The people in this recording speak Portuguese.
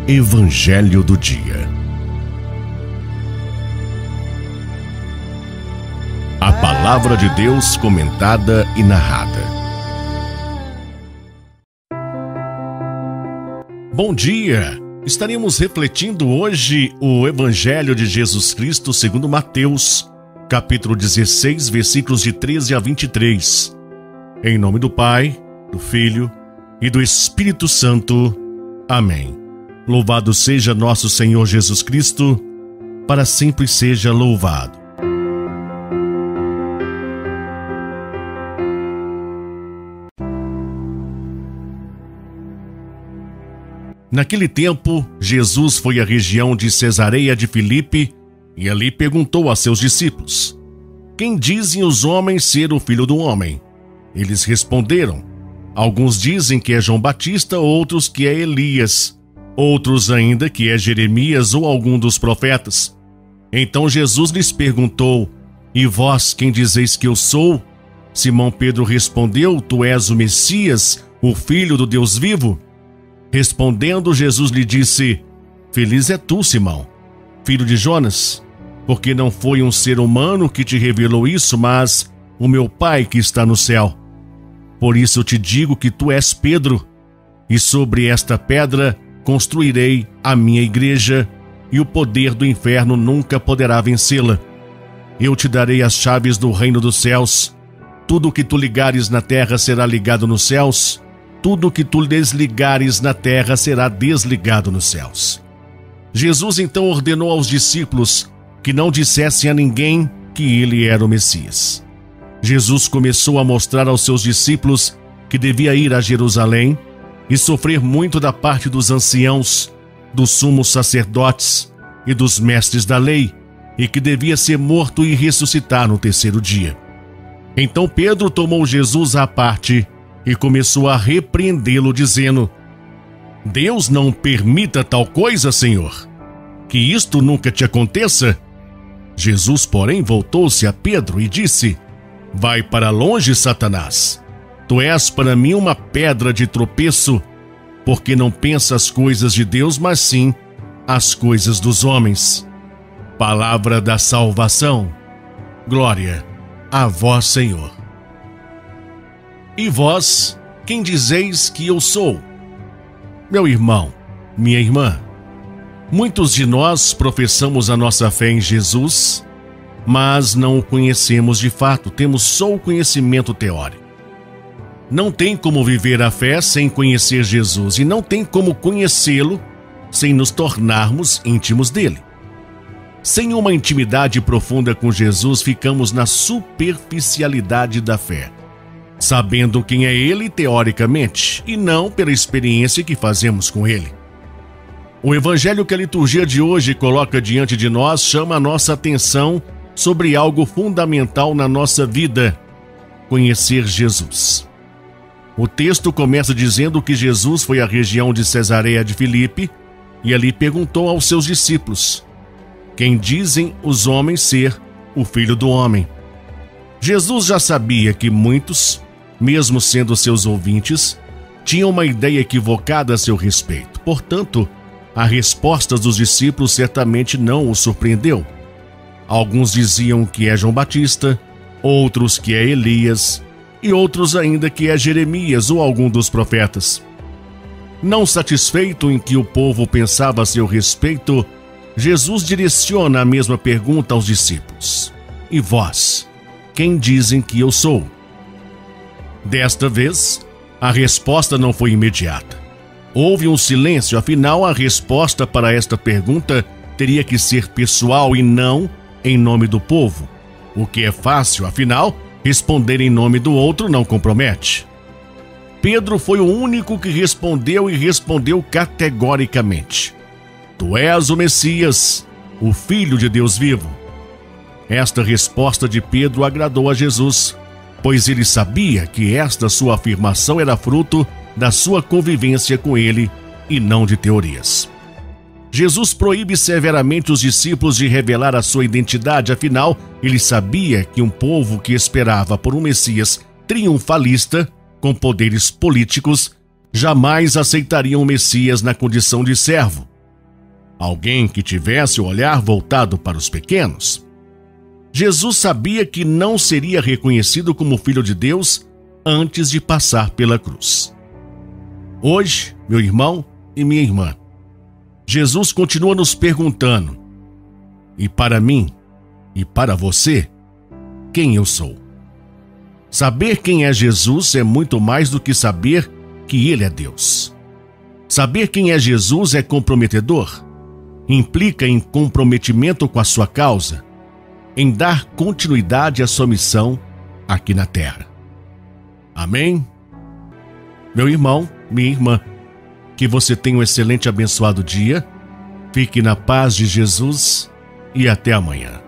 Evangelho do Dia. A Palavra de Deus comentada e narrada. Bom dia! Estaremos refletindo hoje o Evangelho de Jesus Cristo segundo Mateus, capítulo 16, versículos de 13 a 23. Em nome do Pai, do Filho e do Espírito Santo. Amém. Louvado seja nosso Senhor Jesus Cristo, para sempre seja louvado. Naquele tempo, Jesus foi à região de Cesareia de Filipe e ali perguntou a seus discípulos: quem dizem os homens ser o Filho do Homem? Eles responderam: alguns dizem que é João Batista, outros que é Elias, outros ainda que é Jeremias ou algum dos profetas. Então Jesus lhes perguntou: e vós quem dizeis que eu sou? Simão Pedro respondeu: tu és o Messias, o Filho do Deus vivo. Respondendo, Jesus lhe disse: feliz é tu, Simão, filho de Jonas, porque não foi um ser humano que te revelou isso, mas o meu Pai que está no céu. Por isso eu te digo que tu és Pedro, e sobre esta pedra construirei a minha igreja, e o poder do inferno nunca poderá vencê-la. Eu te darei as chaves do reino dos céus. Tudo o que tu ligares na terra será ligado nos céus, tudo o que tu desligares na terra será desligado nos céus. Jesus então ordenou aos discípulos que não dissessem a ninguém que ele era o Messias. Jesus começou a mostrar aos seus discípulos que devia ir a Jerusalém e sofrer muito da parte dos anciãos, dos sumos sacerdotes e dos mestres da lei, e que devia ser morto e ressuscitar no terceiro dia. Então Pedro tomou Jesus à parte e começou a repreendê-lo, dizendo: Deus não permita tal coisa, Senhor, que isto nunca te aconteça. Jesus, porém, voltou-se a Pedro e disse: vai para longe, Satanás. Tu és para mim uma pedra de tropeço, porque não pensas as coisas de Deus, mas sim as coisas dos homens. Palavra da salvação. Glória a vós, Senhor. E vós, quem dizeis que eu sou? Meu irmão, minha irmã, muitos de nós professamos a nossa fé em Jesus, mas não o conhecemos de fato, temos só o conhecimento teórico. Não tem como viver a fé sem conhecer Jesus, e não tem como conhecê-lo sem nos tornarmos íntimos dele. Sem uma intimidade profunda com Jesus, ficamos na superficialidade da fé, sabendo quem é ele teoricamente, e não pela experiência que fazemos com ele. O evangelho que a liturgia de hoje coloca diante de nós chama a nossa atenção sobre algo fundamental na nossa vida: conhecer Jesus. O texto começa dizendo que Jesus foi à região de Cesareia de Filipe e ali perguntou aos seus discípulos: quem dizem os homens ser o Filho do Homem? Jesus já sabia que muitos, mesmo sendo seus ouvintes, tinham uma ideia equivocada a seu respeito. Portanto, a resposta dos discípulos certamente não o surpreendeu. Alguns diziam que é João Batista, outros que é Elias, e outros ainda que é Jeremias ou algum dos profetas. Não satisfeito em que o povo pensava a seu respeito, Jesus direciona a mesma pergunta aos discípulos: e vós, quem dizem que eu sou? Desta vez, a resposta não foi imediata. Houve um silêncio, afinal a resposta para esta pergunta teria que ser pessoal e não em nome do povo. O que é fácil, afinal, responder em nome do outro não compromete. Pedro foi o único que respondeu, e respondeu categoricamente: tu és o Messias, o Filho de Deus vivo. Esta resposta de Pedro agradou a Jesus, pois ele sabia que esta sua afirmação era fruto da sua convivência com ele e não de teorias. Jesus proíbe severamente os discípulos de revelar a sua identidade, afinal, ele sabia que um povo que esperava por um Messias triunfalista, com poderes políticos, jamais aceitaria um Messias na condição de servo, Alguém que tivesse o olhar voltado para os pequenos. Jesus sabia que não seria reconhecido como Filho de Deus antes de passar pela cruz. Hoje, meu irmão e minha irmã, Jesus continua nos perguntando: e para mim e para você, quem eu sou? Saber quem é Jesus é muito mais do que saber que Ele é Deus. Saber quem é Jesus é comprometedor. Implica em comprometimento com a sua causa, em dar continuidade à sua missão aqui na terra. Amém? Meu irmão, minha irmã, que você tenha um excelente e abençoado dia, fique na paz de Jesus e até amanhã.